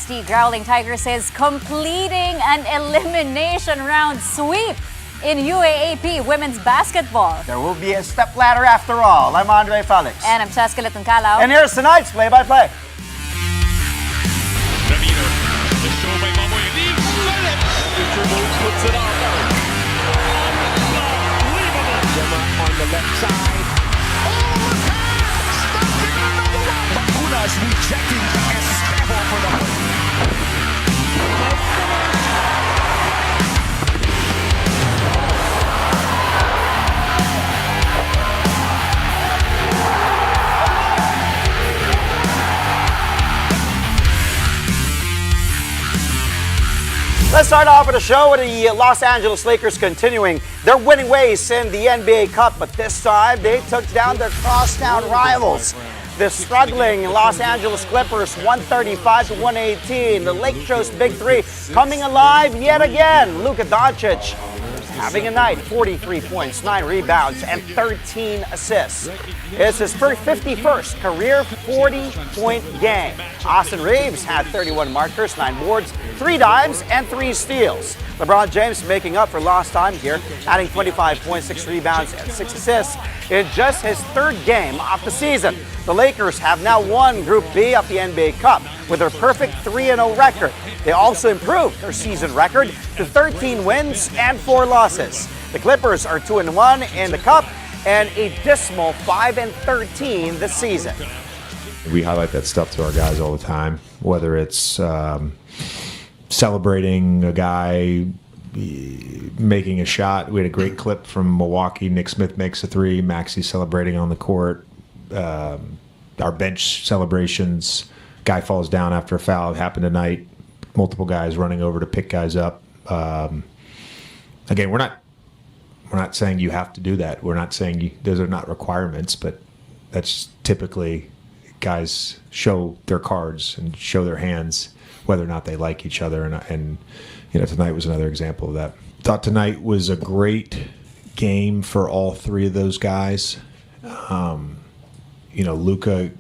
the Growling Tigers is completing an elimination round sweep in UAAP women's basketball. There will be a step ladder after all. I'm Andre Felix. And I'm Cheska Litton-Calao. And here's tonight's play-by-play. The show by Mamoy leaves Philip. Dribbles, puts it out. Unbelievable. Gemma on the left side. Oh, the pass! Stuffing another one. Bakuna's rejecting Esteban for the win. Let's start off with a show with the Los Angeles Lakers continuing their winning ways in the NBA Cup, but this time they took down their crosstown rivals. The struggling Los Angeles Clippers 135-118. The Lake Show's Big Three coming alive yet again. Luka Doncic having a night, 43 points, 9 rebounds, and 13 assists. It's his 51st career 40-point game. Austin Reeves had 31 markers, 9 boards, 3 dimes, and 3 steals. LeBron James making up for lost time here, adding 25 points, 6 rebounds, and 6 assists in just his 3rd game of the season. The Lakers have now won Group B of the NBA Cup with their perfect 3-0 record. They also improved their season record to 13 wins and 4 losses. The Clippers are 2-1 in the Cup and a dismal 5-13 this season. We highlight that stuff to our guys all the time, whether it's celebrating a guy making a shot. We had a great clip from Milwaukee. Nick Smith makes a 3. Maxey celebrating on the court. Our bench celebrations. Guy falls down after a foul. It happened tonight. Multiple guys running over to pick guys up. Again, we're not saying you have to do that. We're not saying those are not requirements, but that's typically guys show their cards and show their hands whether or not they like each other. And you know, tonight was another example of that. Thought tonight was a great game for all 3 of those guys. You know, Luka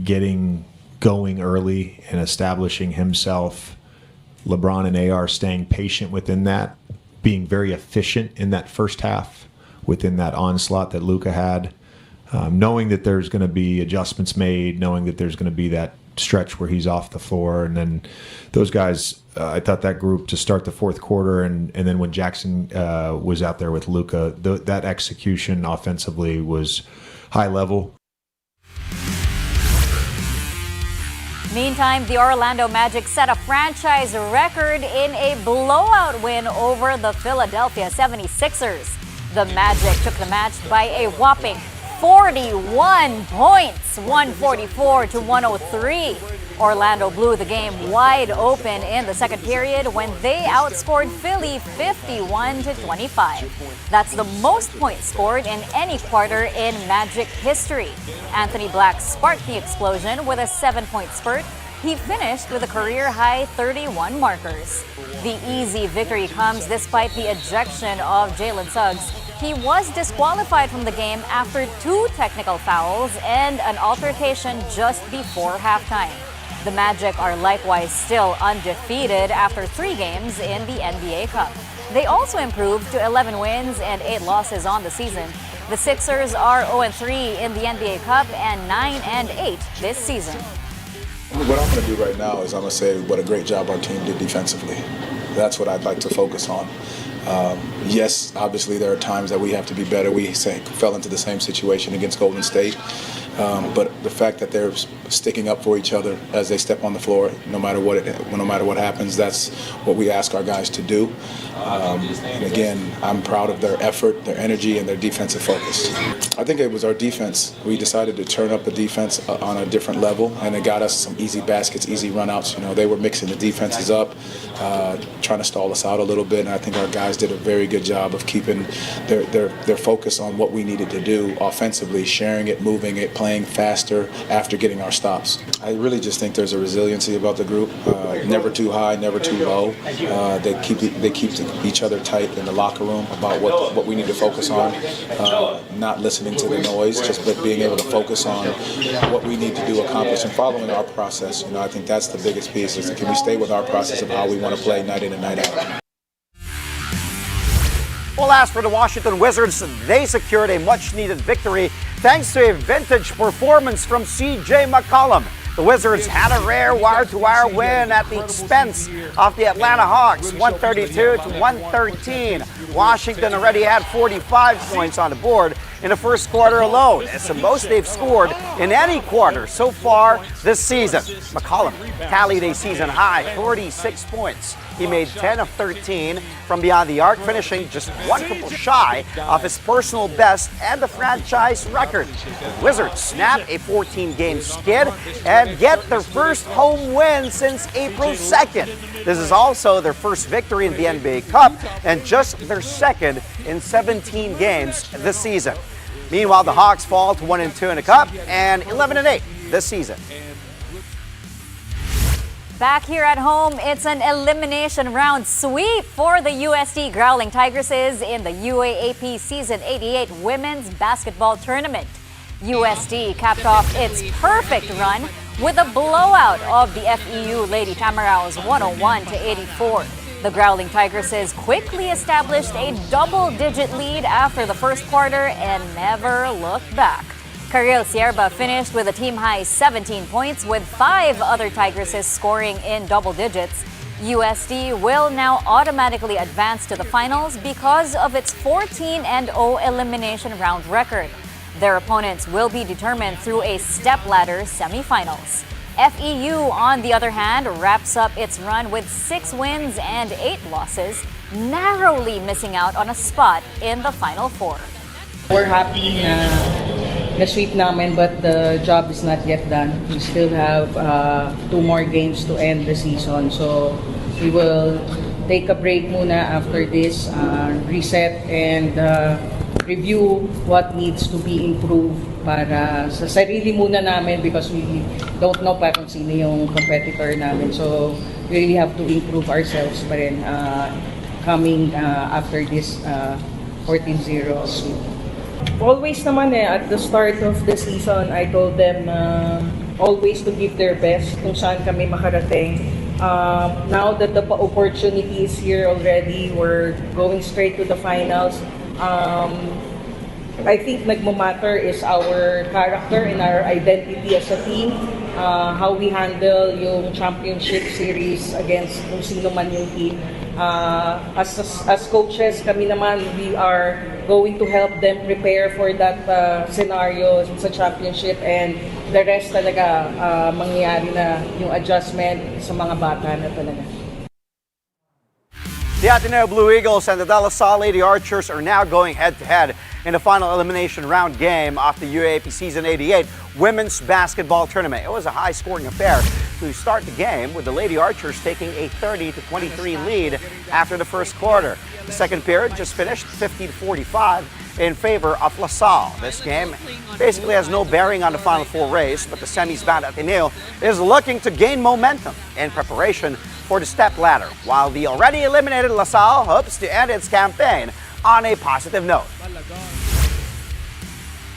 getting going early and establishing himself. LeBron and AR staying patient within that, being very efficient in that first half within that onslaught that Luka had, knowing that there's going to be adjustments made, knowing that there's going to be that stretch where he's off the floor. And then those guys, I thought that group to start the 4th quarter and then when Jackson was out there with Luka, that execution offensively was high level. Meantime, the Orlando Magic set a franchise record in a blowout win over the Philadelphia 76ers. The Magic took the match by a whopping 41 points, 144-103. Orlando blew the game wide open in the second period when they outscored Philly 51-25. That's the most points scored in any quarter in Magic history. Anthony Black sparked the explosion with a 7-point spurt. He finished with a career-high 31 markers. The easy victory comes despite the ejection of Jalen Suggs. He was disqualified from the game after 2 technical fouls and an altercation just before halftime. The Magic are likewise still undefeated after 3 games in the NBA Cup. They also improved to 11 wins and 8 losses on the season. The Sixers are 0-3 in the NBA Cup and 9-8 this season. What I'm going to do right now is I'm going to say what a great job our team did defensively. That's what I'd like to focus on. Yes, obviously there are times that we have to be better. We fell into the same situation against Golden State. But the fact that they're sticking up for each other as they step on the floor, no matter what happens, that's what we ask our guys to do. And again, I'm proud of their effort, their energy, and their defensive focus. I think it was our defense. We decided to turn up the defense on a different level, and it got us some easy baskets, easy runouts. You know, they were mixing the defenses up, trying to stall us out a little bit, and I think our guys did a very good job of keeping their focus on what we needed to do offensively, sharing it, moving it, playing faster after getting our stops. I really just think there's a resiliency about the group. Never too high, never too low. They keep each other tight in the locker room about what we need to focus on. Not listening to the noise, just but being able to focus on what we need to do, accomplish, and following our process. I think that's the biggest piece. Is can we stay with our process of how we want to play night in and night out. Well, as for the Washington Wizards, they secured a much-needed victory thanks to a vintage performance from C.J. McCollum. The Wizards had a rare wire-to-wire win at the expense of the Atlanta Hawks, 132-113. Washington already had 45 points on the board in the first quarter alone. It's the most they've scored in any quarter so far this season. McCollum tallied a season-high 46 points. He made 10 of 13 from beyond the arc, finishing just one triple shy of his personal best and the franchise record. The Wizards snap a 14-game skid and get their first home win since April 2nd. This is also their first victory in the NBA Cup and just their second in 17 games this season. Meanwhile, the Hawks fall to 1-2 in the Cup and 11-8 this season. Back here at home, it's an elimination round sweep for the USD Growling Tigresses in the UAAP Season 88 Women's Basketball Tournament. USD capped off its perfect run with a blowout of the FEU Lady Tamaraos 101-84. The Growling Tigresses quickly established a double-digit lead after the first quarter and never looked back. Karel Sierba finished with a team-high 17 points, with 5 other Tigresses scoring in double digits. USD will now automatically advance to the finals because of its 14-0 elimination round record. Their opponents will be determined through a step-ladder semifinals. FEU, on the other hand, wraps up its run with 6 wins and 8 losses, narrowly missing out on a spot in the Final Four. We're happy na sweep namin, but the job is not yet done. We still have 2 more games to end the season. So we will take a break muna after this, reset and review what needs to be improved para sa sarili muna namin, because we don't know pa kung sino yung competitor namin. So we really have to improve ourselves pa rin coming after this 14-0 sweep. Always naman at the start of the season, I told them always to give their best kung saan kami makarating. Now that the opportunity is here already, we're going straight to the finals. I think nagmamatter is our character and our identity as a team. How we handle yung championship series against kung sino man yung team. As coaches, kami naman, we are going to help them prepare for that scenario sa championship, and the rest talaga mangyayari na yung adjustment sa mga bata na talaga. The Ateneo Blue Eagles and the De La Salle Lady Archers are now going head-to-head in the final elimination round game of the UAAP Season 88 Women's Basketball Tournament. It was a high-scoring affair to start the game, with the Lady Archers taking a 30-23 lead after the first quarter. The second period just finished 50-45 in favor of La Salle. This game basically has no bearing on the Final Four race, but the semis-bound Ateneo is looking to gain momentum in preparation for the step ladder, while the already eliminated La Salle hopes to end its campaign on a positive note.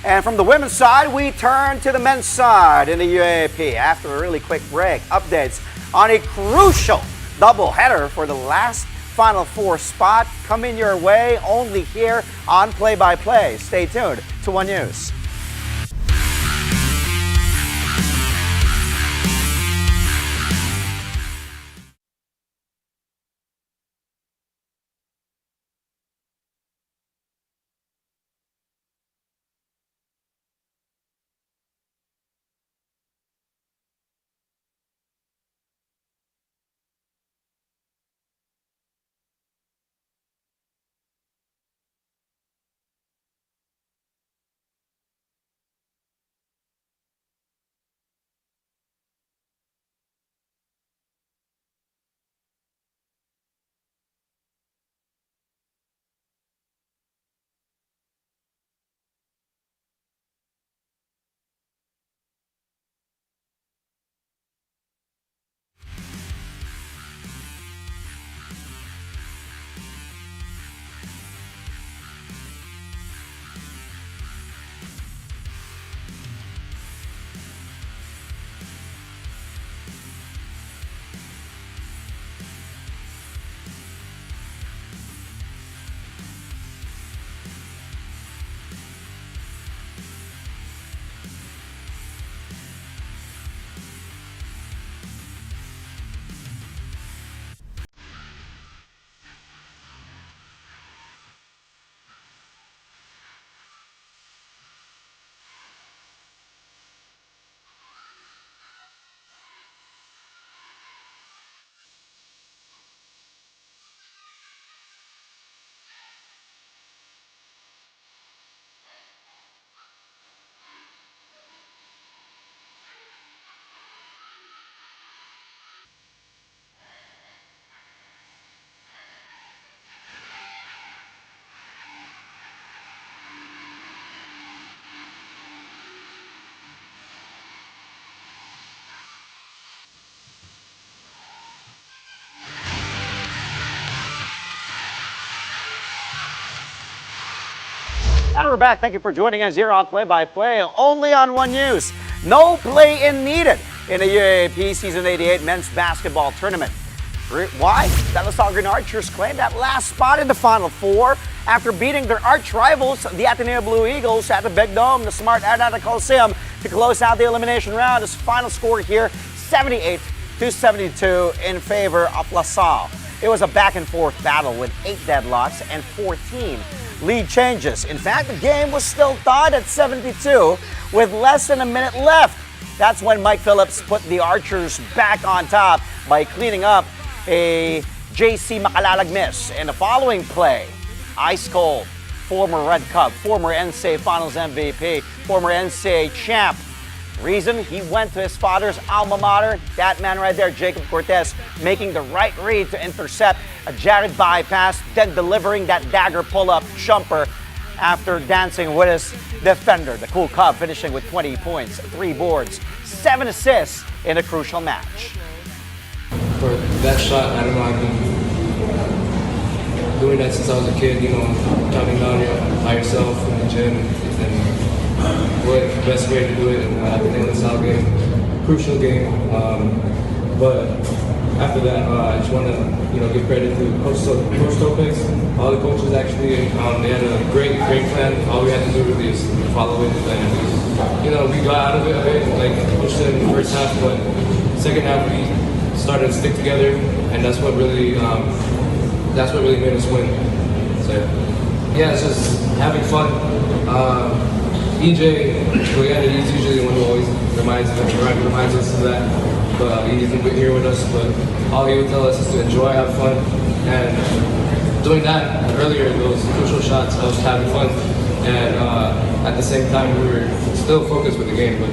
And from the women's side, we turn to the men's side in the UAAP. After a really quick break, updates on a crucial doubleheader for the last Final Four spot coming your way only here on Play by Play. Stay tuned to One News. And we're back. Thank you for joining us here on Play by Play, only on One News. No play-in needed in the UAAP Season 88 Men's Basketball Tournament. Why? The LaSalle Green Archers claimed that last spot in the Final Four after beating their arch rivals, the Ateneo Blue Eagles, at the Big Dome, the Smart Araneta Coliseum, to close out the elimination round. His final score here, 78-72 in favor of LaSalle. It was a back-and-forth battle with 8 deadlocks and 14 lead changes. In fact, the game was still tied at 72 with less than a minute left. That's when Mike Phillips put the Archers back on top by cleaning up a JC Makalalag miss. In the following play, ice cold, former Red Cup, former NCAA Finals MVP, former NCAA champ. Reason, he went to his father's alma mater. That man right there, Jacob Cortez, making the right read to intercept a Jared bypass, then delivering that dagger pull-up jumper after dancing with his defender. The cool Cub finishing with 20 points, 3 boards, 7 assists in a crucial match. For that shot, I don't know, I've been doing that since I was a kid, jumping down by yourself in the gym, and what the best way to do it at the end of the LaSalle game, crucial game. But after that, I just want to give credit to Coach Topez, all the coaches actually. They had a great plan. All we had to do really is follow it, and we got out of it, like pushed it in the first half, but second half we started to stick together, and that's what really made us win. So yeah, it's just having fun. EJ, he's usually the one who always reminds us of that. But he isn't here with us. But all he would tell us is to enjoy, have fun, and doing that earlier, those crucial shots, I was having fun, and at the same time we were still focused with the game. But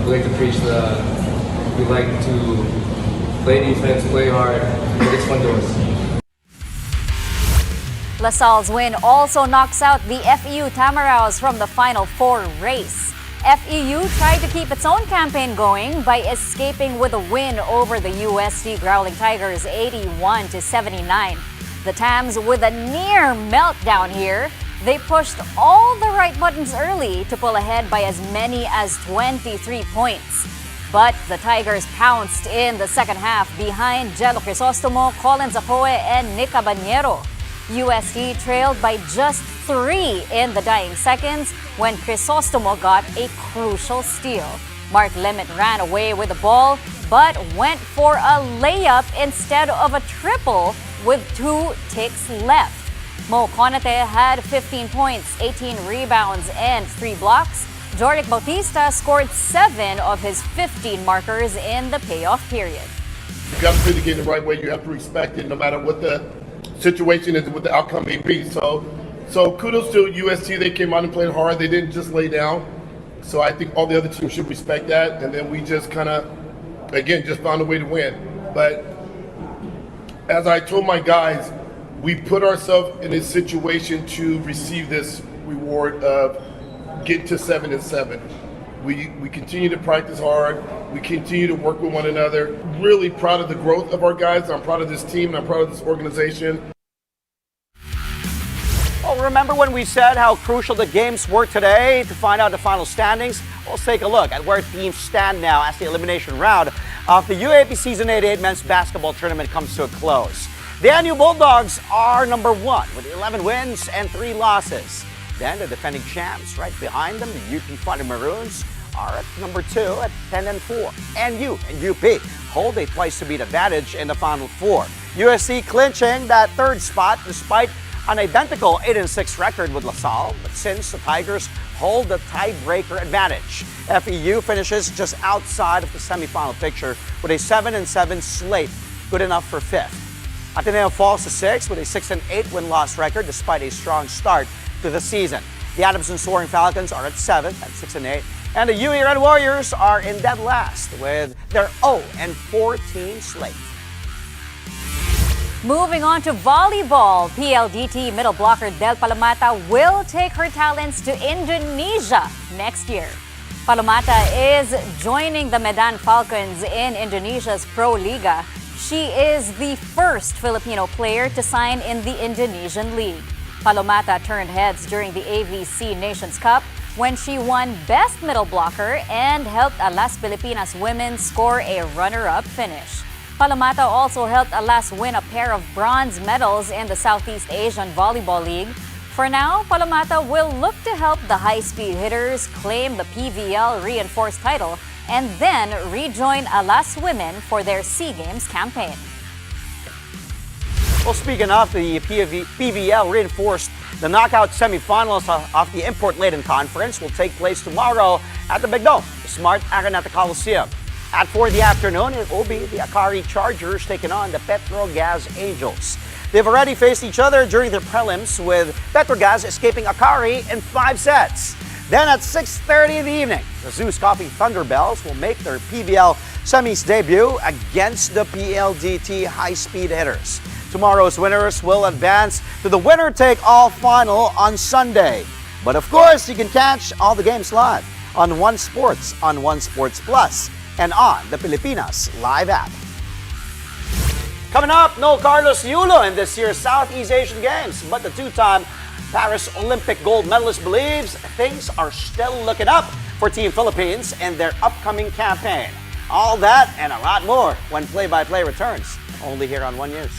we like to preach that we like to play defense, play hard, and it's fun to us. LaSalle's win also knocks out the FEU Tamaraws from the Final Four race. FEU tried to keep its own campaign going by escaping with a win over the UST Growling Tigers 81-79. The Tams with a near meltdown here. They pushed all the right buttons early to pull ahead by as many as 23 points. But the Tigers pounced in the second half behind Jello Crisostomo, Colin Zacoe, and Nick Cabanero. UST trailed by just 3 in the dying seconds when Crisostomo got a crucial steal. Mark Lemmet ran away with the ball but went for a layup instead of a triple with 2 ticks left. Mo Conate had 15 points, 18 rebounds, and 3 blocks. Joric Bautista scored 7 of his 15 markers in the payoff period. You got to play the game the right way. You have to respect it no matter what the situation is, what the outcome may be. So kudos to UST. They came out and played hard. They didn't just lay down. So I think all the other teams should respect that. And then we just kind of, again, just found a way to win. But as I told my guys, we put ourselves in a situation to receive this reward of get to 7-7. We continue to practice hard. We continue to work with one another. Really proud of the growth of our guys. I'm proud of this team, and I'm proud of this organization. Well, remember when we said how crucial the games were today to find out the final standings? Let's take a look at where teams stand now as the elimination round of the UAAP Season 88 Men's Basketball Tournament comes to a close. The NU Bulldogs are number 1 with 11 wins and 3 losses. Then the defending champs right behind them, the UP Fighting Maroons, are at number 2 at 10-4. NU and UP hold a twice-to-beat advantage in the Final Four. USC clinching that 3rd spot despite an identical 8-6 record with LaSalle, but since the Tigers hold the tiebreaker advantage. FEU finishes just outside of the semifinal picture with a 7-7 slate, good enough for 5th. Ateneo falls to 6th with a 6-8 win-loss record despite a strong start to the season. The Adamson Soaring Falcons are at 7th at 6-8, and the UE Red Warriors are in dead last with their 0-14 slate. Moving on to volleyball, PLDT middle blocker Del Palomata will take her talents to Indonesia next year. Palomata is joining the Medan Falcons in Indonesia's Pro Liga. She is the first Filipino player to sign in the Indonesian league. Palomata turned heads during the AVC Nations Cup when she won Best Middle Blocker and helped Alas Pilipinas women score a runner-up finish. Palomata also helped Alas win a pair of bronze medals in the Southeast Asian Volleyball League. For now, Palomata will look to help the high-speed hitters claim the PVL reinforced title and then rejoin Alas women for their SEA Games campaign. Well, speaking of the PVL reinforced, the knockout semifinals of the import-laden conference will take place tomorrow at the Big Dome, the Smart Araneta Coliseum. At 4 in the afternoon, it will be the Akari Chargers taking on the Petrogas Angels. They've already faced each other during their prelims, with Petrogas escaping Akari in 5 sets. Then at 6:30 in the evening, the Zeus Coffee Thunderbells will make their PBL semis debut against the PLDT high-speed hitters. Tomorrow's winners will advance to the winner-take-all final on Sunday. But of course, you can catch all the games live on One Sports, on One Sports Plus, and on the Pilipinas Live app. Coming up, no Carlos Yulo in this year's Southeast Asian Games, but the two-time Paris Olympic gold medalist believes things are still looking up for Team Philippines in their upcoming campaign. All that and a lot more when Play-by-Play returns, only here on One News.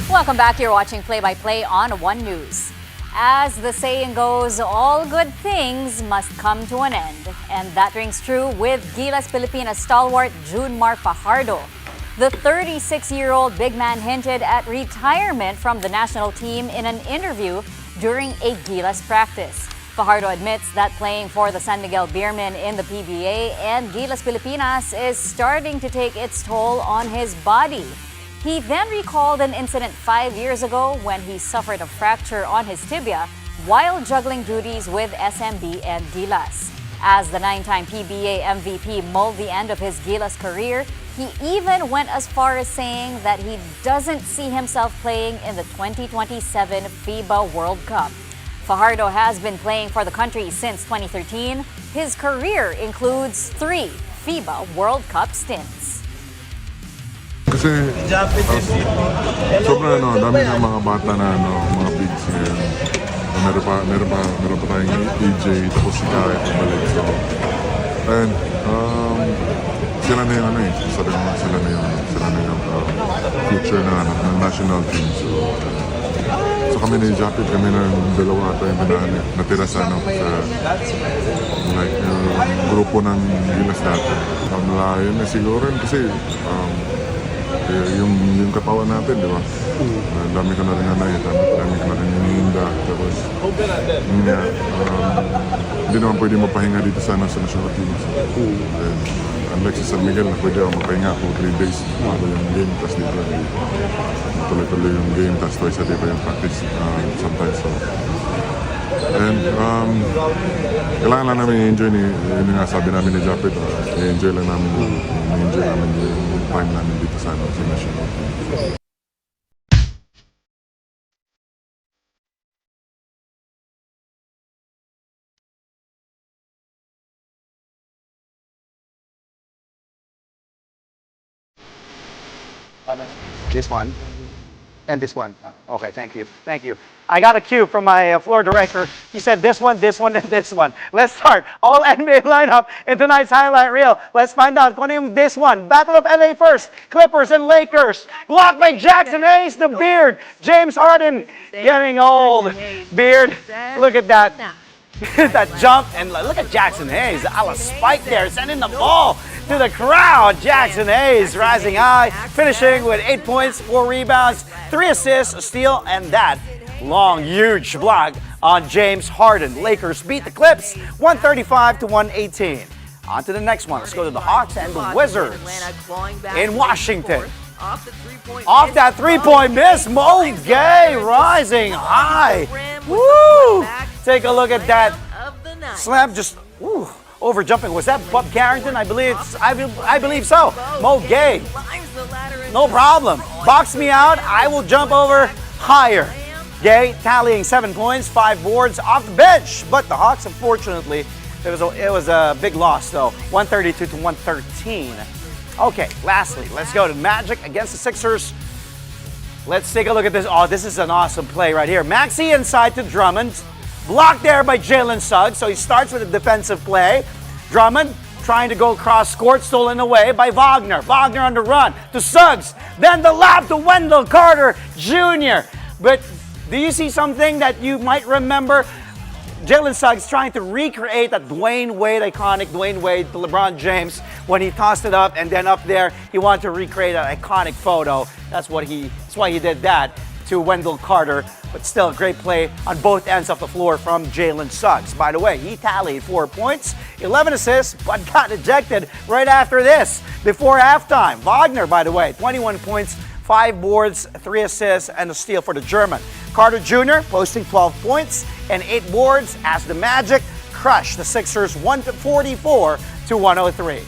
Welcome back. You're watching Play-by-Play on One News. As the saying goes, all good things must come to an end. And that rings true with Gilas Pilipinas stalwart Junmar Fajardo. The 36-year-old big man hinted at retirement from the national team in an interview during a Gilas practice. Fajardo admits that playing for the San Miguel Beermen in the PBA and Gilas Pilipinas is starting to take its toll on his body. He then recalled an incident 5 years ago when he suffered a fracture on his tibia while juggling duties with SMB and Gilas. As the 9-time PBA MVP mulled the end of his Gilas career, he even went as far as saying that he doesn't see himself playing in the 2027 FIBA World Cup. Fajardo has been playing for the country since 2013. His career includes 3 FIBA World Cup stints. Kasi sobrang dami ng mga bata na mga bigs ngayon. Meron pa tayong EJ, tapos si Kaya pabalik. So, and sila na yung sila na yung future na ng national team. So kami na yung Japit, kami na yung dalawa ata yung natira sa like grupo ng Gilas dati. Malayo na siguro kasi yung katawan natin, di ba? Dami ka na rin dami ka na rin hinihinda. Tapos, hindi naman pwede mapahinga dito sa national team. Unlike sa San Miguel na pwede ako mapahinga for 3 days bago yung game, tapos dito tuloy-tuloy yung game, tapos twice a day pa yung practice sometimes. So, and kailangan lang namin i-enjoy yun nga sabi namin ni Japit, i-enjoy lang namin yung time namin dito sa national team. This one and this one. Okay, thank you. Thank you. I got a cue from my floor director. He said this one, and this one. Let's start. All NBA lineup in tonight's highlight reel. Let's find out kung ano yung this one. Battle of LA first. Clippers and Lakers. Blocked by Jackson Hayes, the beard. James Harden getting old. Beard. Look at that. That jump, and look at Jackson Hayes. A spike there, sending the ball to the crowd. Jackson Hayes rising high, finishing with 8 points, 4 rebounds, 3 assists, a steal, and that long, huge block on James Harden. Lakers beat the Clips 135-118. On to the next one. Let's go to the Hawks and the Wizards in Washington. Off that three-point miss, Mo Gay rising high. Woo! Take a look at that slam, just over jumping. Was that Bob Carrington? I believe so. Mo Gay, no problem. Box me out, I will jump over higher. Gay tallying 7 points, 5 boards off the bench. But the Hawks, unfortunately, it was a big loss though, 132-113. Okay, lastly, let's go to Magic against the Sixers. Let's take a look at this. Oh, this is an awesome play right here. Maxey inside to Drummond. Blocked there by Jalen Suggs, so he starts with a defensive play. Drummond trying to go across court, stolen away by Wagner. Wagner on the run to Suggs. Then the lob to Wendell Carter Jr. But do you see something that you might remember? Jalen Suggs trying to recreate that Dwayne Wade, iconic Dwayne Wade to LeBron James when he tossed it up, and then up there he wanted to recreate an iconic photo. That's why he did that to Wendell Carter. But still a great play on both ends of the floor from Jalen Suggs. By the way, he tallied 4 points, 11 assists, but got ejected right after this, before halftime. Wagner, by the way, 21 points, 5 boards, 3 assists, and a steal for the German. Carter Jr. posting 12 points and 8 boards as the Magic crushed the Sixers 144-103.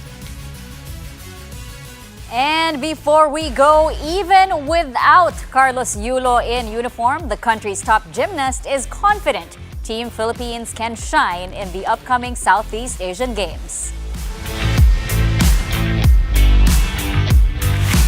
And before we go, even without Carlos Yulo in uniform, the country's top gymnast is confident Team Philippines can shine in the upcoming Southeast Asian Games.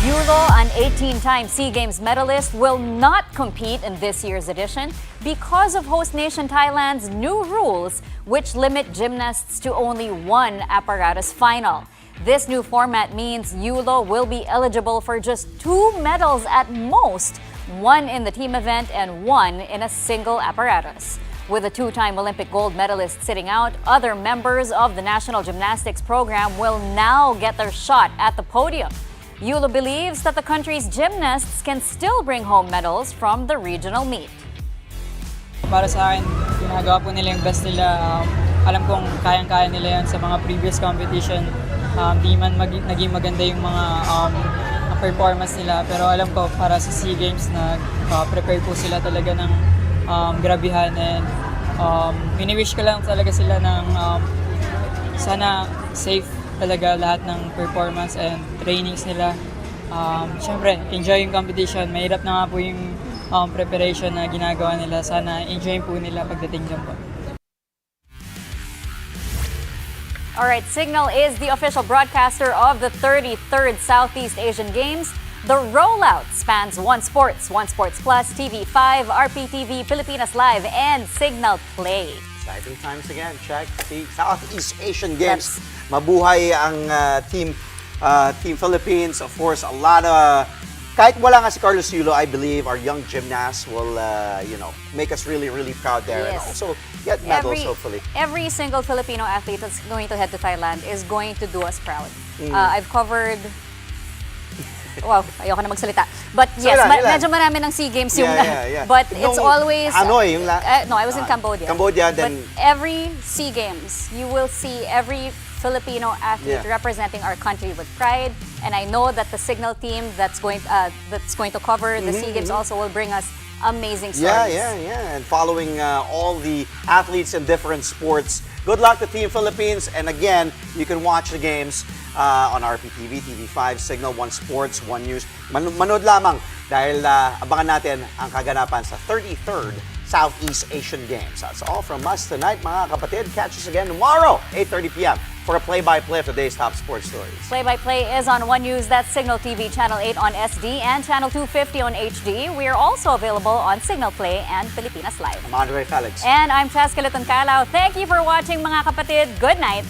Yulo, an 18-time SEA Games medalist, will not compete in this year's edition because of host nation Thailand's new rules, which limit gymnasts to only one apparatus final. This new format means Yulo will be eligible for just 2 medals at most, 1 in the team event and 1 in a single apparatus. With a 2-time Olympic gold medalist sitting out, other members of the national gymnastics program will now get their shot at the podium. Yulo believes that the country's gymnasts can still bring home medals from the regional meet. Para sa akin, ginagawa po nila yung best nila. Alam kong kayang-kaya nila yan sa mga previous competition. Di man naging maganda yung mga performance nila. Pero alam ko para sa SEA Games na prepare po sila talaga ng grabihan. And mini-wish ko lang talaga sila ng sana safe talaga lahat ng performance and trainings nila. Siyempre, enjoy yung competition. Mahirap na nga po yung preparation na ginagawa nila. Sana enjoy po nila pagdating dyan po. All right, Signal is the official broadcaster of the 33rd Southeast Asian Games. The rollout spans One Sports Plus, TV5, RPTV, Pilipinas Live, and Signal Play. Exciting times again. Check the Southeast Asian Games. Mabuhay ang Team Philippines. Of course, a lot of... Kahit wala nga si Carlos Yulo, I believe our young gymnasts will, make us really, really proud there. Yes. And also get medals, hopefully. Every single Filipino athlete that's going to head to Thailand is going to do us proud. I've covered... Wow, ayoko na magsalita. But yes, medyo marami ng SEA Games yung... But it's always... Hanoi, yung no, I was in Cambodia. Cambodia, then... But every SEA Games, you will see every Filipino athlete representing our country with pride. And I know that the Signal team that's going to cover the SEA Games also will bring us amazing stories. Yeah. And following all the athletes in different sports. Good luck to Team Philippines. And again, you can watch the games on RPTV, TV5, Signal, One Sports, One News. Manood lamang dahil abangan natin ang kaganapan sa 33rd Southeast Asian Games. That's all from us tonight, mga kapatid. Catch us again tomorrow, 8:30 p.m. for a play-by-play of today's top sports stories. Play-by-play is on One News. That's Signal TV, Channel 8 on SD, and Channel 250 on HD. We are also available on Signal Play and Pilipinas Live. I'm Andre Felix. And I'm Chas Caliton Calao. Thank you for watching, mga kapatid. Good night.